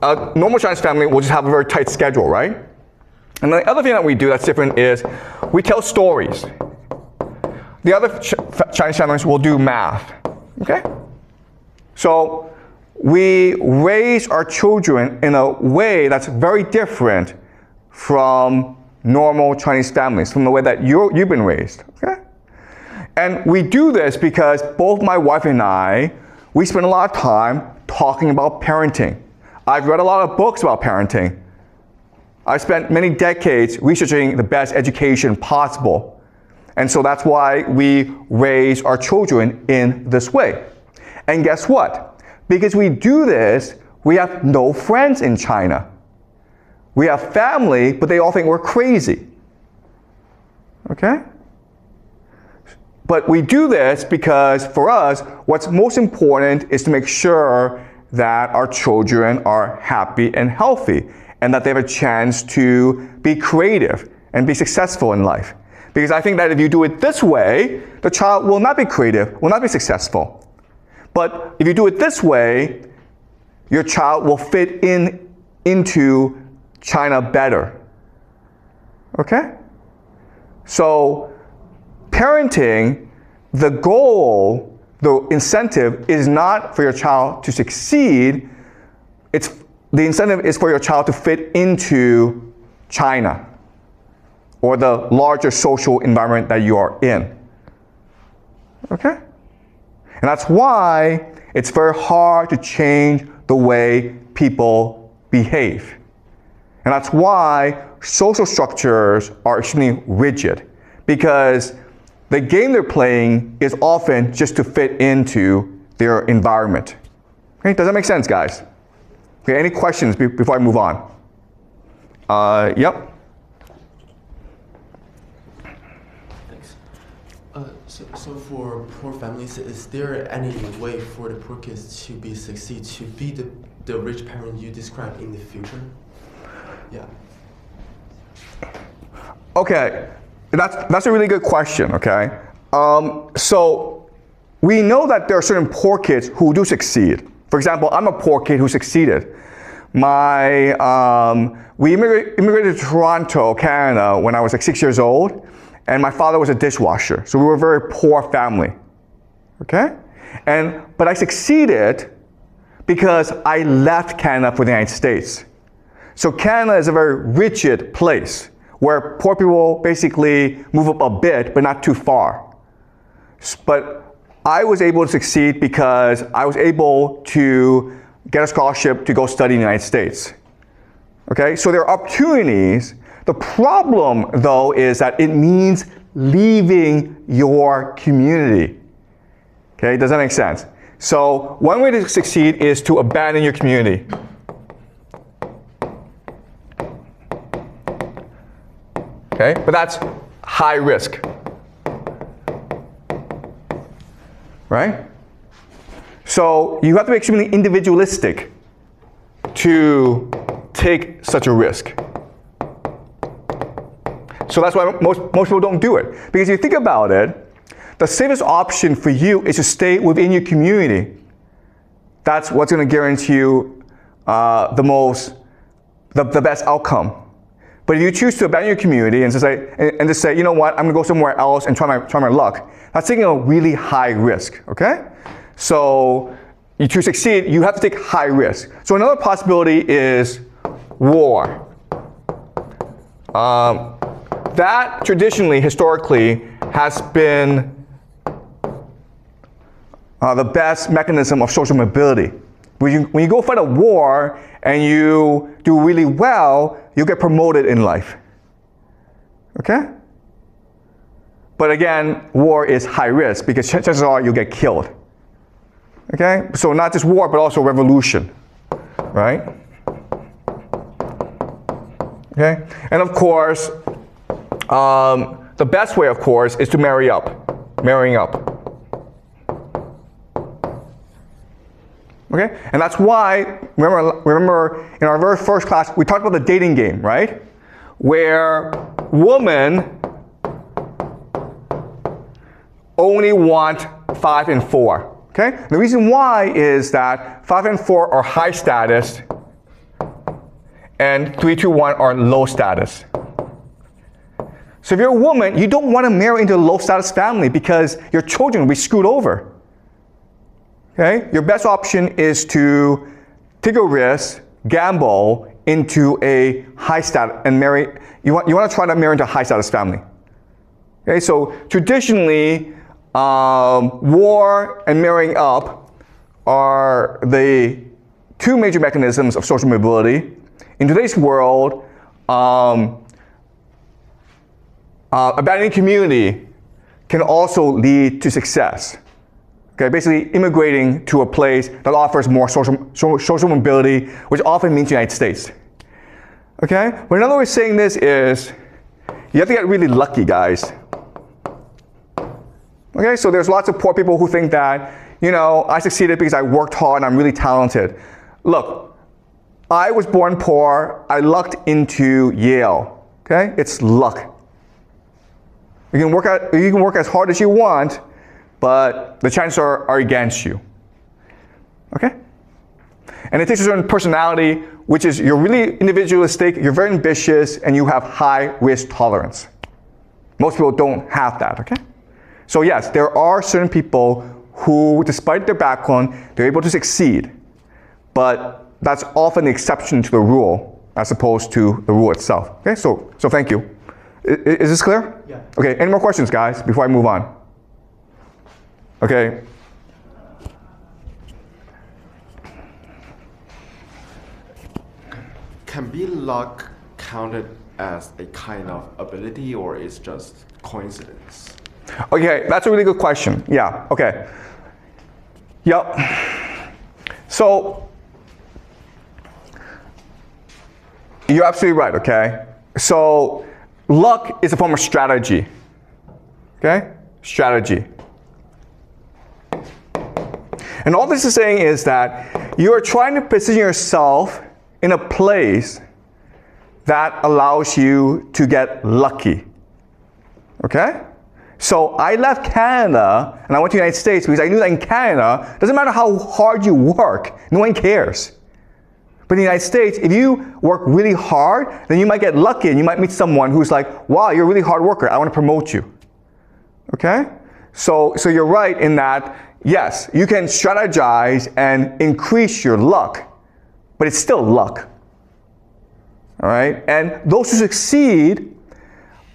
a normal Chinese family will just have a very tight schedule, right? And the other thing that we do that's different is we tell stories. The other Chinese families will do math, okay? So we raise our children in a way that's very different from normal Chinese families, from the way that you've been raised, okay? And we do this because both my wife and I, we spend a lot of time talking about parenting. I've read a lot of books about parenting. I spent many decades researching the best education possible. And so that's why we raise our children in this way. And guess what? Because we do this, we have no friends in China. We have family, but they all think we're crazy. Okay? But we do this because for us, what's most important is to make sure that our children are happy and healthy, and that they have a chance to be creative and be successful in life. Because I think that if you do it this way, the child will not be creative, will not be successful. But if you do it this way, your child will fit into China better. Okay? So parenting, the goal, the incentive is not for your child to succeed. The incentive is for your child to fit into China or the larger social environment that you are in. Okay? And that's why it's very hard to change the way people behave. And that's why social structures are extremely rigid, because the game they're playing is often just to fit into their environment. Okay, does that make sense, guys? Okay, any questions before I move on? Yep. Thanks. So for poor families, is there any way for the poor kids to succeed, to be the rich parent you described in the future? Yeah. Okay, that's a really good question, okay? So we know that there are certain poor kids who do succeed. For example, I'm a poor kid who succeeded. We immigrated to Toronto, Canada when I was like 6 years old, and my father was a dishwasher. So we were a very poor family, okay? But I succeeded because I left Canada for the United States. So Canada is a very rigid place where poor people basically move up a bit, but not too far. But I was able to succeed because I was able to get a scholarship to go study in the United States. Okay, so there are opportunities. The problem, though, is that it means leaving your community. Okay, does that make sense? So one way to succeed is to abandon your community. Okay, but that's high risk, right? So you have to be extremely individualistic to take such a risk. So that's why most people don't do it. Because if you think about it, the safest option for you is to stay within your community. That's what's going to guarantee you the best outcome. But if you choose to abandon your community and just say, you know what, I'm going to go somewhere else and try my luck, that's taking a really high risk, okay? So to succeed, you have to take high risk. So another possibility is war. That traditionally, historically, has been the best mechanism of social mobility. When you go fight a war and you do really well, you'll get promoted in life. Okay? But again, war is high risk because chances are you'll get killed. Okay? So not just war, but also revolution. Right? Okay? And of course, the best way, of course, is to marrying up. Okay? And that's why, remember in our very first class, we talked about the dating game, right? Where women only want 5 and 4. Okay? The reason why is that 5 and 4 are high status, and 3, 2, 1 are low status. So if you're a woman, you don't want to marry into a low status family because your children will be screwed over. Okay? Your best option is to take a risk, gamble into a high status, and marry. You want to try to marry into a high status family. Okay? So traditionally, war and marrying up are the two major mechanisms of social mobility. In today's world, abandoning community can also lead to success. Okay, basically immigrating to a place that offers more social mobility, which often means the United States. Okay, but another way of saying this is you have to get really lucky, guys. Okay, so there's lots of poor people who think that, you know, I succeeded because I worked hard and I'm really talented. Look, I was born poor, I lucked into Yale. Okay, it's luck. You can work as hard as you want, but the chances are against you. Okay? And it takes a certain personality, which is you're really individualistic, you're very ambitious, and you have high risk tolerance. Most people don't have that, okay? So yes, there are certain people who, despite their background, they're able to succeed. But that's often the exception to the rule, as opposed to the rule itself. Okay, so thank you. Is this clear? Yeah. Okay, any more questions, guys, before I move on? Okay. Can be luck counted as a kind of ability, or is just coincidence? Okay, that's a really good question. Yeah, okay. Yep. So, you're absolutely right, okay? So, luck is a form of strategy. Okay? Strategy. And all this is saying is that you are trying to position yourself in a place that allows you to get lucky. Okay? So I left Canada and I went to the United States because I knew that in Canada, it doesn't matter how hard you work, no one cares. But in the United States, if you work really hard, then you might get lucky and you might meet someone who's like, wow, you're a really hard worker, I want to promote you. Okay? So you're right in that, yes, you can strategize and increase your luck, but it's still luck. All right? And those who succeed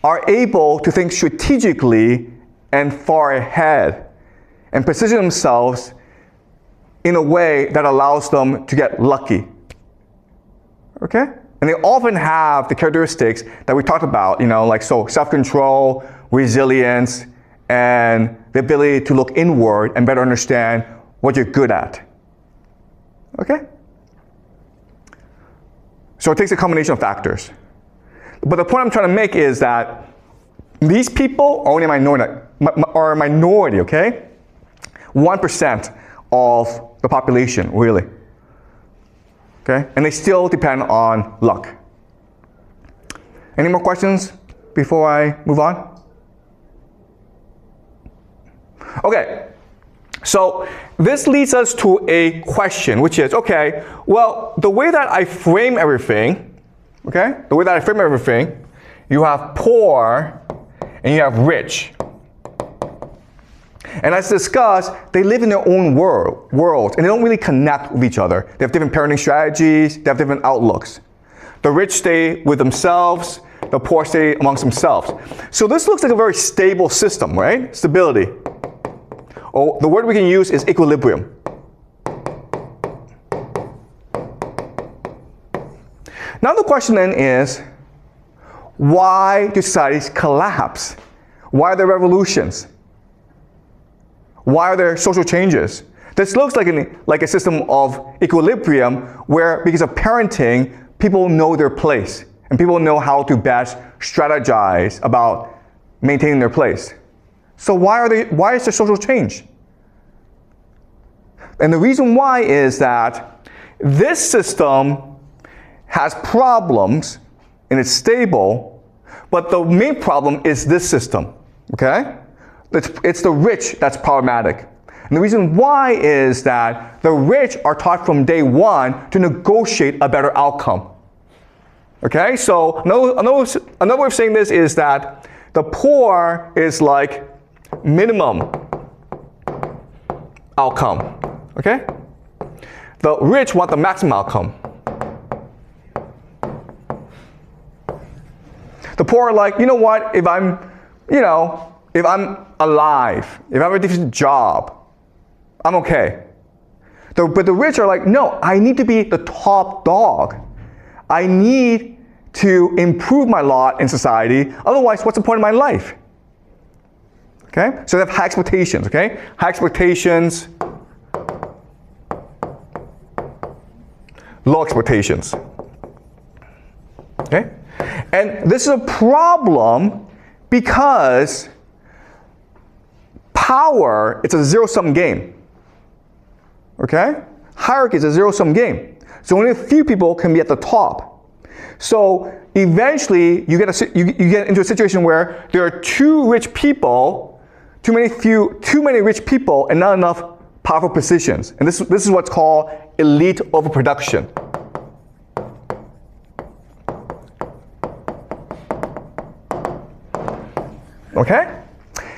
are able to think strategically and far ahead and position themselves in a way that allows them to get lucky. Okay? And they often have the characteristics that we talked about, you know, like self-control, resilience, and the ability to look inward and better understand what you're good at. Okay? So it takes a combination of factors. But the point I'm trying to make is that these people are only a minority, okay? 1% of the population, really. Okay? And they still depend on luck. Any more questions before I move on? Okay, so this leads us to a question, which is, okay, well, the way that I frame everything, you have poor and you have rich. And as discussed, they live in their own worlds and they don't really connect with each other. They have different parenting strategies, they have different outlooks. The rich stay with themselves, the poor stay amongst themselves. So this looks like a very stable system, right? Stability. Oh, the word we can use is equilibrium. Now the question then is, why do societies collapse? Why are there revolutions? Why are there social changes? This looks like a system of equilibrium where, because of parenting, people know their place and people know how to best strategize about maintaining their place. So why is there social change? And the reason why is that this system has problems and it's stable, but the main problem is this system, okay? It's the rich that's problematic. And the reason why is that the rich are taught from day one to negotiate a better outcome. Okay, so another way of saying this is that the poor is like minimum outcome. Okay? The rich want the maximum outcome. The poor are like, you know what, if I'm alive, if I have a decent job, I'm okay. But the rich are like, no, I need to be the top dog. I need to improve my lot in society, otherwise what's the point of my life? Okay? So they have high expectations, okay? High expectations, low expectations. Okay? And this is a problem because power, it's a zero-sum game. Okay? Hierarchy is a zero-sum game. So only a few people can be at the top. So eventually you get into a situation where there are too many rich people and not enough powerful positions. And this is what's called elite overproduction. Okay?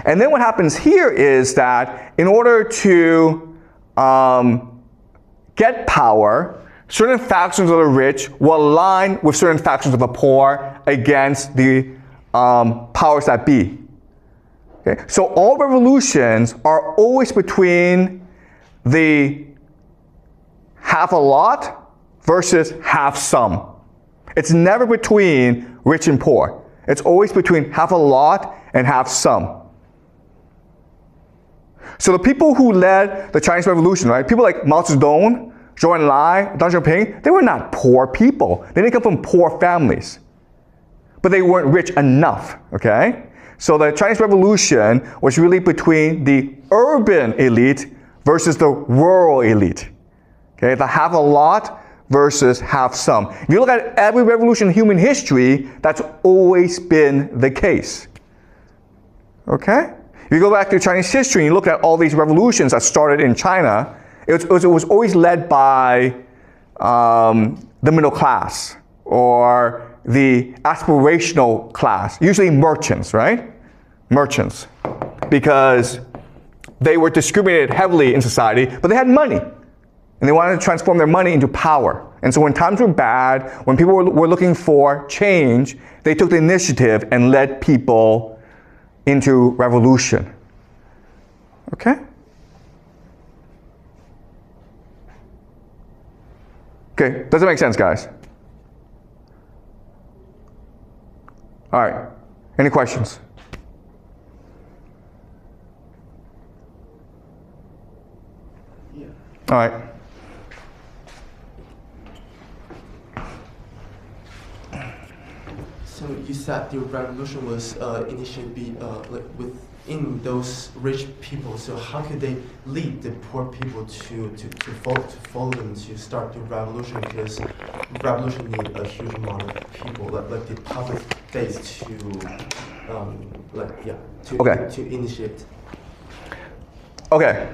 And then what happens here is that in order to get power, certain factions of the rich will align with certain factions of the poor against the powers that be. Okay? So all revolutions are always between the half a lot versus half some. It's never between rich and poor. It's always between half a lot and half some. So the people who led the Chinese Revolution, right? People like Mao Zedong, Zhou Enlai, Deng Xiaoping, they were not poor people. They didn't come from poor families. But they weren't rich enough, okay? So the Chinese Revolution was really between the urban elite versus the rural elite. Okay, the half a lot versus half some. If you look at every revolution in human history, that's always been the case. Okay? If you go back to Chinese history and you look at all these revolutions that started in China, it was always led by the middle class or the aspirational class, usually merchants, right? Merchants. Because they were discriminated heavily in society, but they had money. And they wanted to transform their money into power. And so when times were bad, when people were looking for change, they took the initiative and led people into revolution. Okay? Okay, does it make sense, guys? All right, any questions? Yeah. All right. So you said the revolution was initially like within those rich people. So how could they lead the poor people to follow them to start the revolution? Because revolution need a huge amount of people, like the public face to Okay. to initiate. Okay.